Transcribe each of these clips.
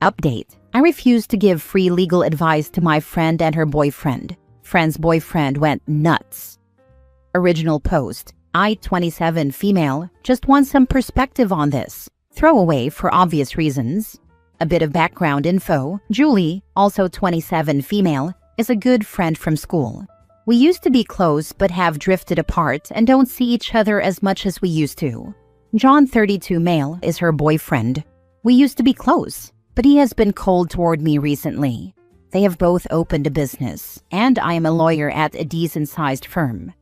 Update. I refused to give free legal advice to my friend and her boyfriend. Friend's boyfriend went nuts. Original post. I, 27, female, just want some perspective on this. Throwaway for obvious reasons. A bit of background info. Julie, also 27, female, is a good friend from school. We used to be close but have drifted apart and don't see each other as much as we used to. John, 32, male, is her boyfriend. We used to be close, but he has been cold toward me recently. They have both opened a business, and I am a lawyer at a decent-sized firm.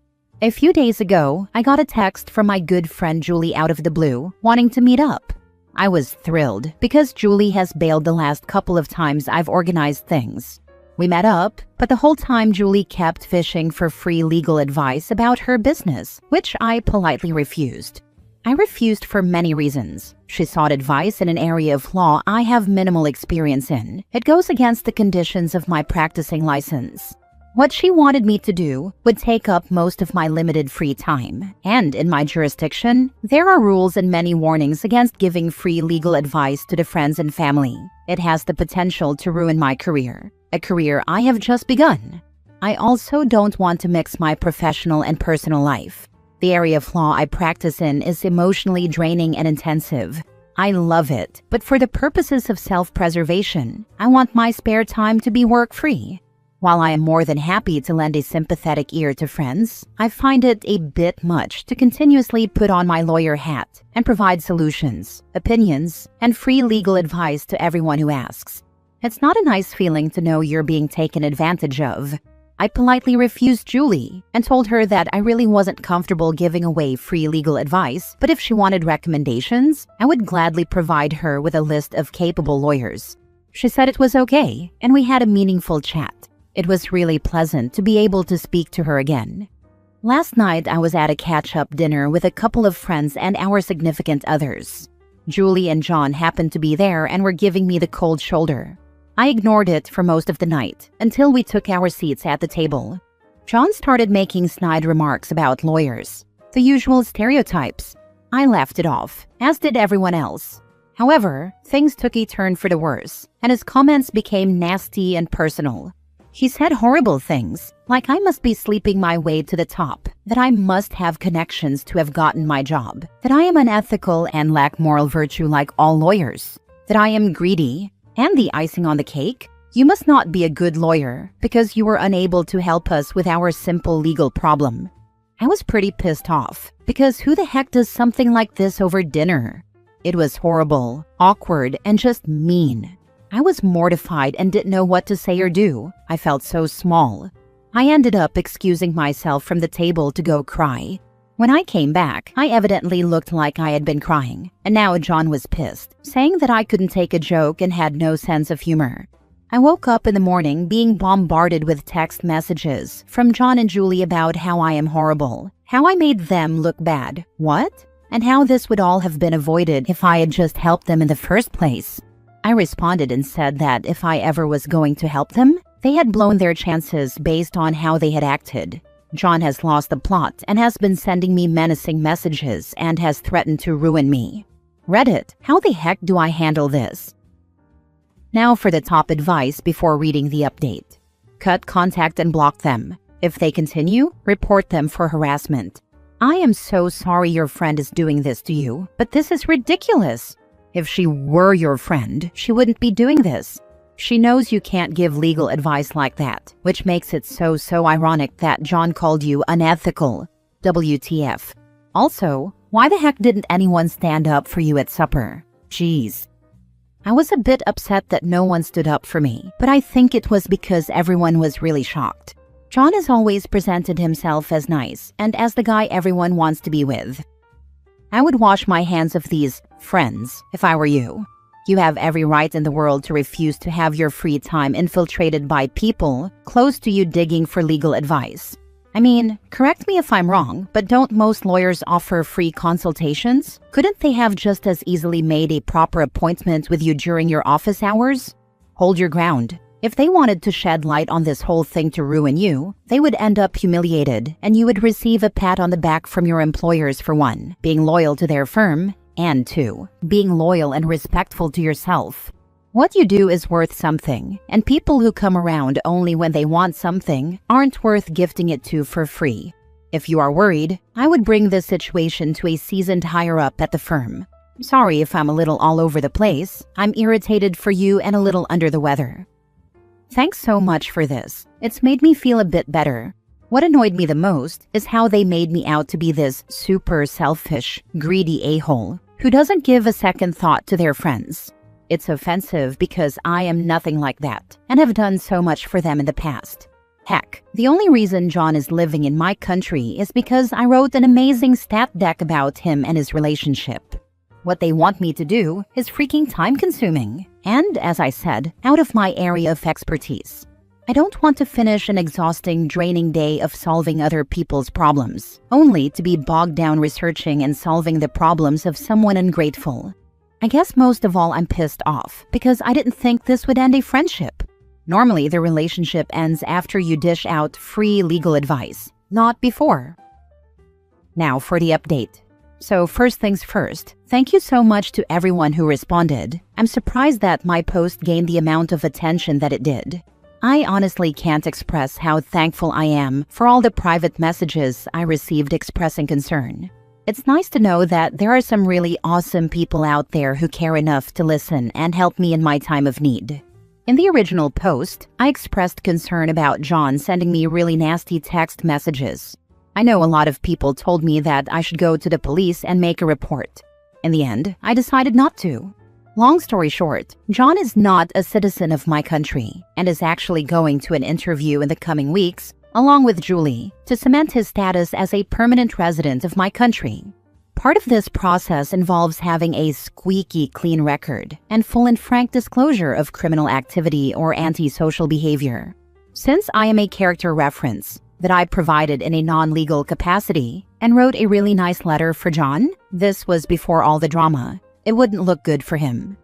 A few days ago, I got a text from my good friend Julie out of the blue, wanting to meet up. I was thrilled because Julie has bailed the last couple of times I've organized things. We met up, but the whole time Julie kept fishing for free legal advice about her business, which I politely refused. I refused for many reasons. She sought advice in an area of law I have minimal experience in. It goes against the conditions of my practicing license. What she wanted me to do would take up most of my limited free time, and in my jurisdiction, there are rules and many warnings against giving free legal advice to the friends and family. It has the potential to ruin my career, a career I have just begun. I also don't want to mix my professional and personal life. The area of law I practice in is emotionally draining and intensive. I love it, but for the purposes of self-preservation, I want my spare time to be work-free. While I am more than happy to lend a sympathetic ear to friends, I find it a bit much to continuously put on my lawyer hat and provide solutions, opinions, and free legal advice to everyone who asks. It's not a nice feeling to know you're being taken advantage of. I politely refused Julie and told her that I really wasn't comfortable giving away free legal advice, but if she wanted recommendations, I would gladly provide her with a list of capable lawyers. She said it was okay, and we had a meaningful chat. It was really pleasant to be able to speak to her again. Last night, I was at a catch-up dinner with a couple of friends and our significant others. Julie and John happened to be there and were giving me the cold shoulder. I ignored it for most of the night, until we took our seats at the table. John started making snide remarks about lawyers, the usual stereotypes. I laughed it off, as did everyone else. However, things took a turn for the worse, and his comments became nasty and personal. He said horrible things, like I must be sleeping my way to the top, that I must have connections to have gotten my job, that I am unethical and lack moral virtue like all lawyers, that I am greedy, and the icing on the cake, you must not be a good lawyer because you were unable to help us with our simple legal problem. I was pretty pissed off, because who the heck does something like this over dinner? It was horrible, awkward, and just mean. I was mortified and didn't know what to say or do. I felt so small. I ended up excusing myself from the table to go cry. When I came back, I evidently looked like I had been crying, and now John was pissed, saying that I couldn't take a joke and had no sense of humor. I woke up in the morning being bombarded with text messages from John and Julie about how I am horrible, how I made them look bad, what? And how this would all have been avoided if I had just helped them in the first place. I responded and said that if I ever was going to help them, they had blown their chances based on how they had acted. John has lost the plot and has been sending me menacing messages and has threatened to ruin me. Reddit, how the heck do I handle this? Now for the top advice before reading the update. Cut contact and block them. If they continue, report them for harassment. I am so sorry your friend is doing this to you, but this is ridiculous. If she were your friend, she wouldn't be doing this. She knows you can't give legal advice like that, which makes it so ironic that John called you unethical. WTF. Also, why the heck didn't anyone stand up for you at supper? Jeez. I was a bit upset that no one stood up for me, but I think it was because everyone was really shocked. John has always presented himself as nice and as the guy everyone wants to be with. I would wash my hands of these friends if I were you. You have every right in the world to refuse to have your free time infiltrated by people close to you digging for legal advice. I mean, correct me if I'm wrong, but don't most lawyers offer free consultations? Couldn't they have just as easily made a proper appointment with you during your office hours? Hold your ground. If they wanted to shed light on this whole thing to ruin you, they would end up humiliated, and you would receive a pat on the back from your employers for one, being loyal to their firm, and two, being loyal and respectful to yourself. What you do is worth something, and people who come around only when they want something aren't worth gifting it to for free. If you are worried, I would bring this situation to a seasoned higher-up at the firm. Sorry if I'm a little all over the place. I'm irritated for you and a little under the weather. Thanks so much for this. It's made me feel a bit better. What annoyed me the most is how they made me out to be this super selfish, greedy a-hole who doesn't give a second thought to their friends. It's offensive because I am nothing like that and have done so much for them in the past. Heck, the only reason John is living in my country is because I wrote an amazing stat deck about him and his relationship. What they want me to do is freaking time-consuming and, as I said, out of my area of expertise. I don't want to finish an exhausting, draining day of solving other people's problems, only to be bogged down researching and solving the problems of someone ungrateful. I guess most of all I'm pissed off because I didn't think this would end a friendship. Normally, the relationship ends after you dish out free legal advice, not before. Now for the update. So first things first, thank you so much to everyone who responded. I'm surprised that my post gained the amount of attention that it did. I honestly can't express how thankful I am for all the private messages I received expressing concern. It's nice to know that there are some really awesome people out there who care enough to listen and help me in my time of need. In the original post, I expressed concern about John sending me really nasty text messages. I know a lot of people told me that I should go to the police and make a report. In the end, I decided not to. Long story short, John is not a citizen of my country and is actually going to an interview in the coming weeks, along with Julie, to cement his status as a permanent resident of my country. Part of this process involves having a squeaky clean record and full and frank disclosure of criminal activity or antisocial behavior. Since I am a character reference that I provided in a non-legal capacity and wrote a really nice letter for John, this was before all the drama. It wouldn't look good for him.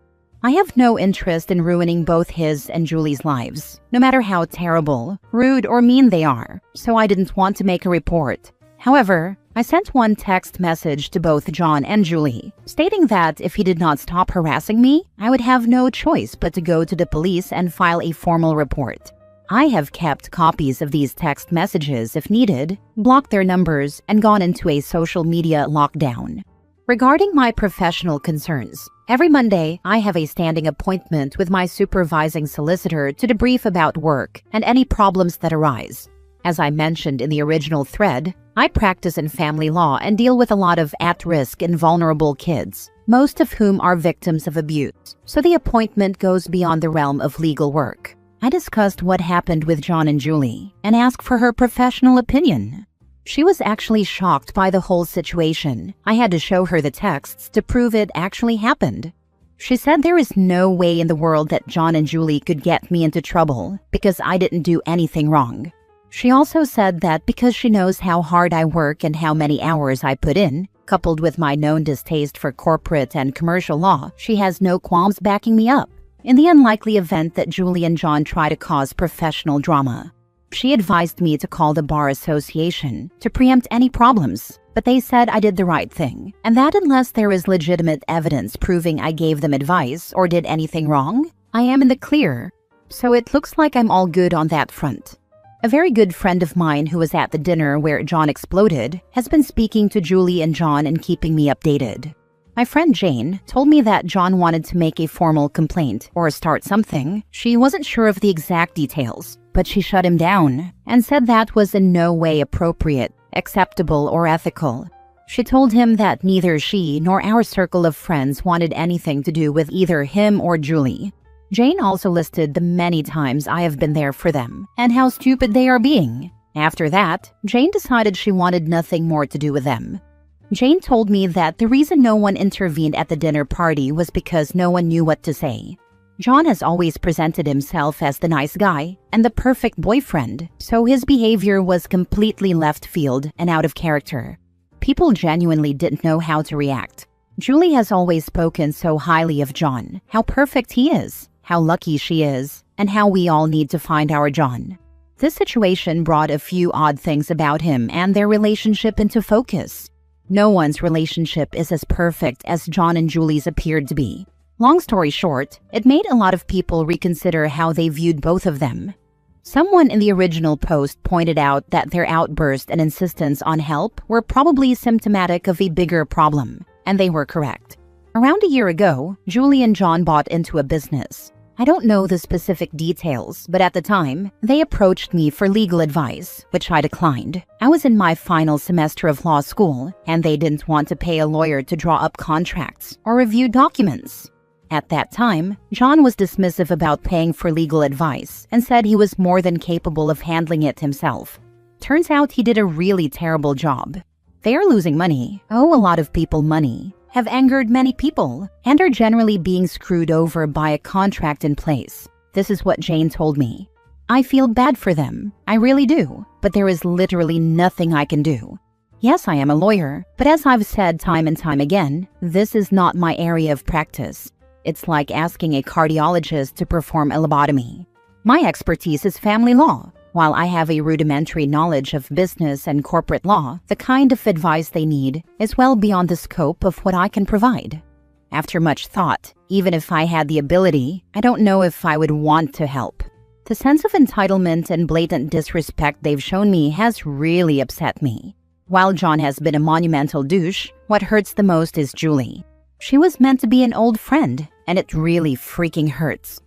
I have no interest in ruining both his and Julie's lives, no matter how terrible, rude, or mean they are, so I didn't want to make a report. However, I sent one text message to both John and Julie, stating that if he did not stop harassing me, I would have no choice but to go to the police and file a formal report. I have kept copies of these text messages if needed, blocked their numbers, and gone into a social media lockdown. Regarding my professional concerns, every Monday I have a standing appointment with my supervising solicitor to debrief about work and any problems that arise. As I mentioned in the original thread, I practice in family law and deal with a lot of at-risk and vulnerable kids, most of whom are victims of abuse, so the appointment goes beyond the realm of legal work. I discussed what happened with John and Julie and asked for her professional opinion. She was actually shocked by the whole situation. I had to show her the texts to prove it actually happened. She said there is no way in the world that John and Julie could get me into trouble because I didn't do anything wrong. She also said that because she knows how hard I work and how many hours I put in, coupled with my known distaste for corporate and commercial law, she has no qualms backing me up in the unlikely event that Julie and John try to cause professional drama. She advised me to call the Bar Association to preempt any problems, but they said I did the right thing, and that unless there is legitimate evidence proving I gave them advice or did anything wrong, I am in the clear. So it looks like I'm all good on that front. A very good friend of mine who was at the dinner where John exploded has been speaking to Julie and John and keeping me updated. My friend Jane told me that John wanted to make a formal complaint or start something. She wasn't sure of the exact details, but she shut him down and said that was in no way appropriate, acceptable, or ethical. She told him that neither she nor our circle of friends wanted anything to do with either him or Julie. Jane also listed the many times I have been there for them and how stupid they are being. After that, Jane decided she wanted nothing more to do with them. Jane told me that the reason no one intervened at the dinner party was because no one knew what to say. John has always presented himself as the nice guy and the perfect boyfriend, so his behavior was completely left field and out of character. People genuinely didn't know how to react. Julie has always spoken so highly of John, how perfect he is, how lucky she is, and how we all need to find our John. This situation brought a few odd things about him and their relationship into focus. No one's relationship is as perfect as John and Julie's appeared to be. Long story short, it made a lot of people reconsider how they viewed both of them. Someone in the original post pointed out that their outburst and insistence on help were probably symptomatic of a bigger problem, and they were correct. Around a year ago, Julie and John bought into a business. I don't know the specific details, but at the time, they approached me for legal advice, which I declined. I was in my final semester of law school, and they didn't want to pay a lawyer to draw up contracts or review documents. At that time, John was dismissive about paying for legal advice and said he was more than capable of handling it himself. Turns out he did a really terrible job. They are losing money, owe a lot of people money, have angered many people, and are generally being screwed over by a contract in place. This is what Jane told me. I feel bad for them, I really do, but there is literally nothing I can do. Yes, I am a lawyer, but as I've said time and time again, this is not my area of practice. It's like asking a cardiologist to perform a lobotomy. My expertise is family law. While I have a rudimentary knowledge of business and corporate law, the kind of advice they need is well beyond the scope of what I can provide. After much thought, even if I had the ability, I don't know if I would want to help. The sense of entitlement and blatant disrespect they've shown me has really upset me. While John has been a monumental douche, what hurts the most is Julie. She was meant to be an old friend, and it really freaking hurts.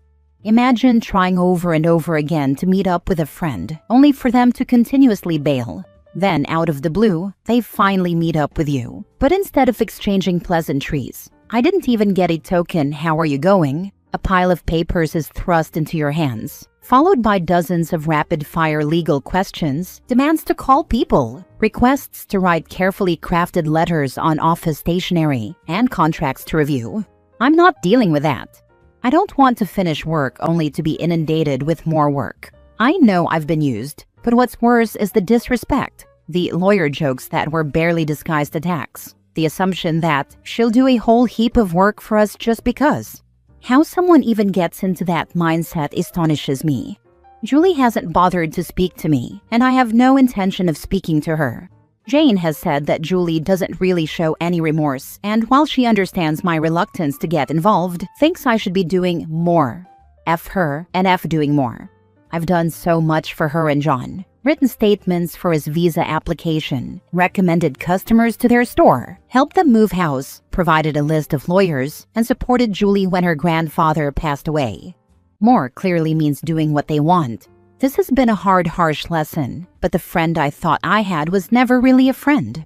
Imagine trying over and over again to meet up with a friend, only for them to continuously bail. Then, out of the blue, they finally meet up with you. But instead of exchanging pleasantries, I didn't even get a token "how are you going?" A pile of papers is thrust into your hands, followed by dozens of rapid-fire legal questions, demands to call people, requests to write carefully crafted letters on office stationery, and contracts to review. I'm not dealing with that. I don't want to finish work only to be inundated with more work. I know I've been used, but what's worse is the disrespect, the lawyer jokes that were barely disguised attacks, the assumption that she'll do a whole heap of work for us just because. How someone even gets into that mindset astonishes me. Julie hasn't bothered to speak to me, and I have no intention of speaking to her. Jane has said that Julie doesn't really show any remorse, and while she understands my reluctance to get involved, thinks I should be doing more. F her and F doing more. I've done so much for her and John. Written statements for his visa application, recommended customers to their store, helped them move house, provided a list of lawyers, and supported Julie when her grandfather passed away. More clearly means doing what they want. This has been a hard, harsh lesson, but the friend I thought I had was never really a friend.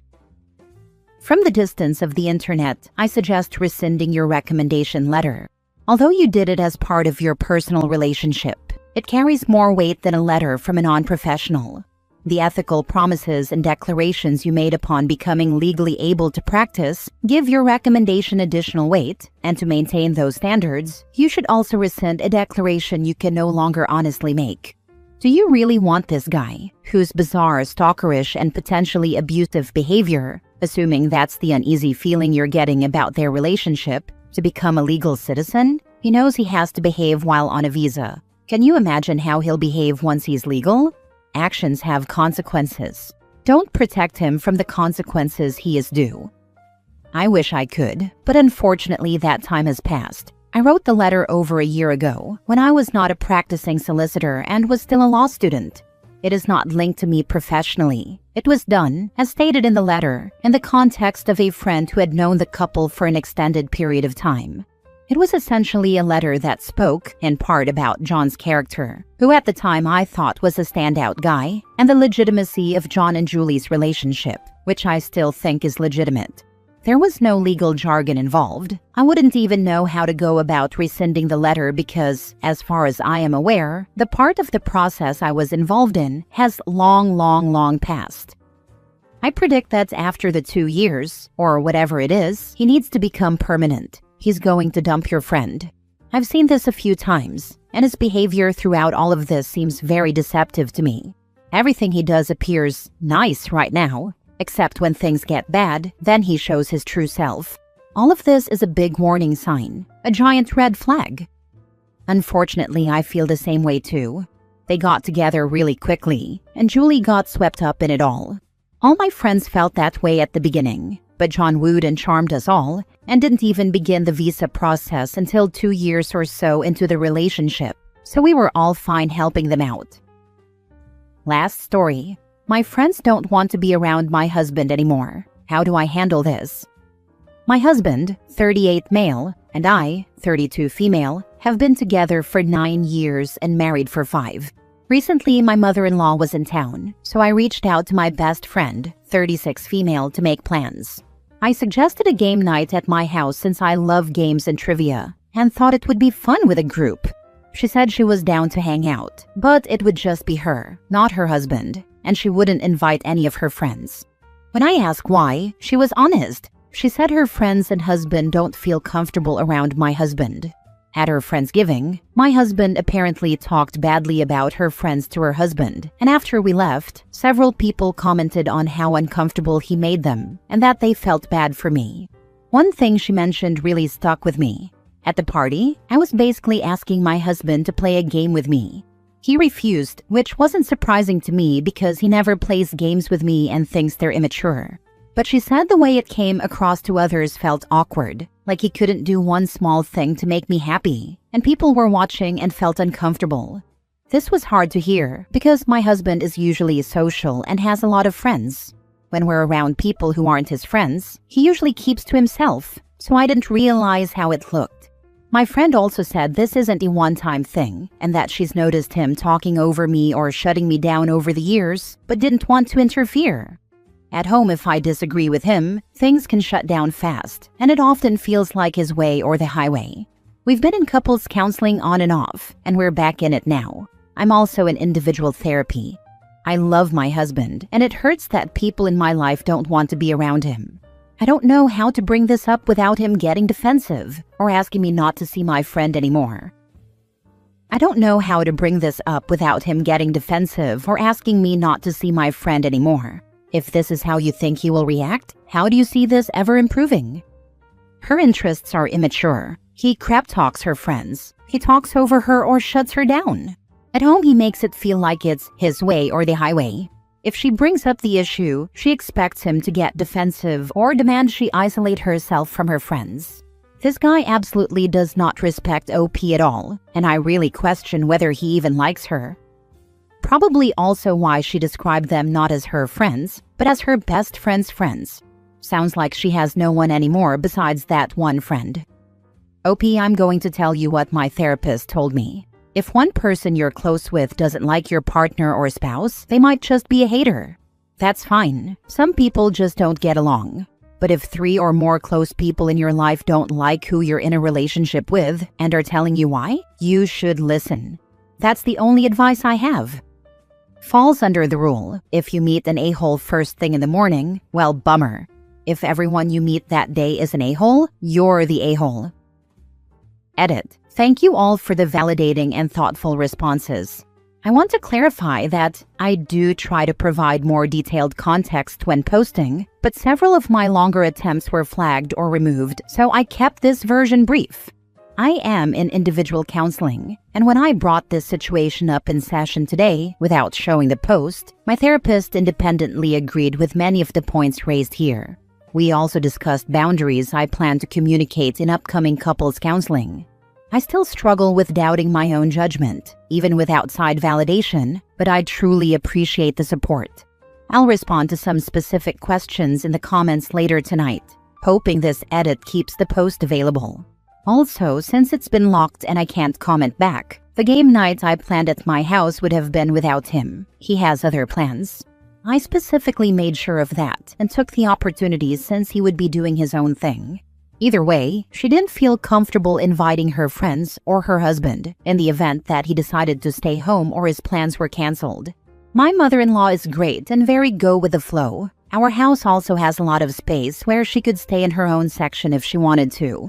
From the distance of the internet, I suggest rescinding your recommendation letter. Although you did it as part of your personal relationship, it carries more weight than a letter from a non-professional. The ethical promises and declarations you made upon becoming legally able to practice give your recommendation additional weight, and to maintain those standards, you should also rescind a declaration you can no longer honestly make. Do you really want this guy, whose bizarre, stalkerish, and potentially abusive behavior, assuming that's the uneasy feeling you're getting about their relationship, to become a legal citizen? He knows he has to behave while on a visa. Can you imagine how he'll behave once he's legal? Actions have consequences. Don't protect him from the consequences he is due. I wish I could, but unfortunately that time has passed. I wrote the letter over a year ago, when I was not a practicing solicitor and was still a law student. It is not linked to me professionally. It was done, as stated in the letter, in the context of a friend who had known the couple for an extended period of time. It was essentially a letter that spoke, in part, about John's character, who at the time I thought was a standout guy, and the legitimacy of John and Julie's relationship, which I still think is legitimate. There was no legal jargon involved. I wouldn't even know how to go about rescinding the letter because, as far as I am aware, the part of the process I was involved in has long passed. I predict that after the 2 years, or whatever it is, he needs to become permanent. He's going to dump your friend. I've seen this a few times, and his behavior throughout all of this seems very deceptive to me. Everything he does appears nice right now, except when things get bad, then he shows his true self. All of this is a big warning sign, a giant red flag. Unfortunately, I feel the same way too. They got together really quickly, and Julie got swept up in it all. All my friends felt that way at the beginning, But John wooed and charmed us all and didn't even begin the visa process until 2 years or so into the relationship, so we were all fine helping them out. Last story. My friends don't want to be around my husband anymore. How do I handle this? My husband, 38 male, and I, 32 female, have been together for 9 years and married for 5. Recently, my mother-in-law was in town, so I reached out to my best friend, 36 female, to make plans. I suggested a game night at my house since I love games and trivia, and thought it would be fun with a group. She said she was down to hang out, but it would just be her, not her husband, and she wouldn't invite any of her friends. When I asked why, she was honest. She said her friends and husband don't feel comfortable around my husband. At her Friendsgiving, my husband apparently talked badly about her friends to her husband, and after we left, several people commented on how uncomfortable he made them and that they felt bad for me. One thing she mentioned really stuck with me. At the party, I was basically asking my husband to play a game with me. He refused, which wasn't surprising to me because he never plays games with me and thinks they're immature. But she said the way it came across to others felt awkward, like he couldn't do one small thing to make me happy, and people were watching and felt uncomfortable. This was hard to hear because my husband is usually social and has a lot of friends. When we're around people who aren't his friends, he usually keeps to himself, so I didn't realize how it looked. My friend also said this isn't a one-time thing, and that she's noticed him talking over me or shutting me down over the years, but didn't want to interfere. At home, if I disagree with him, things can shut down fast, and it often feels like his way or the highway. We've been in couples counseling on and off, and we're back in it now. I'm also in individual therapy. I love my husband, and it hurts that people in my life don't want to be around him. I don't know how to bring this up without him getting defensive or asking me not to see my friend anymore. If this is how you think he will react, how do you see this ever improving? Her interests are immature. He crap talks her friends. He talks over her or shuts her down. At home, he makes it feel like it's his way or the highway. If she brings up the issue, she expects him to get defensive or demand she isolate herself from her friends. This guy absolutely does not respect OP at all, and I really question whether he even likes her. Probably also why she described them not as her friends, but as her best friend's friends. Sounds like she has no one anymore besides that one friend. OP, I'm going to tell you what my therapist told me. If one person you're close with doesn't like your partner or spouse, they might just be a hater. That's fine. Some people just don't get along. But if 3 or more close people in your life don't like who you're in a relationship with and are telling you why, you should listen. That's the only advice I have. Falls under the rule, if you meet an a-hole first thing in the morning, well, bummer. If everyone you meet that day is an a-hole, you're the a-hole. Edit. Thank you all for the validating and thoughtful responses. I want to clarify that I do try to provide more detailed context when posting, but several of my longer attempts were flagged or removed, so I kept this version brief. I am in individual counseling, and when I brought this situation up in session today, without showing the post, my therapist independently agreed with many of the points raised here. We also discussed boundaries I plan to communicate in upcoming couples counseling. I still struggle with doubting my own judgment, even with outside validation, but I truly appreciate the support. I'll respond to some specific questions in the comments later tonight, hoping this edit keeps the post available. Also, since it's been locked and I can't comment back, the game night I planned at my house would have been without him. He has other plans. I specifically made sure of that and took the opportunity since he would be doing his own thing. Either way, she didn't feel comfortable inviting her friends or her husband in the event that he decided to stay home or his plans were canceled. My mother-in-law is great and very go with the flow. Our house also has a lot of space where she could stay in her own section if she wanted to,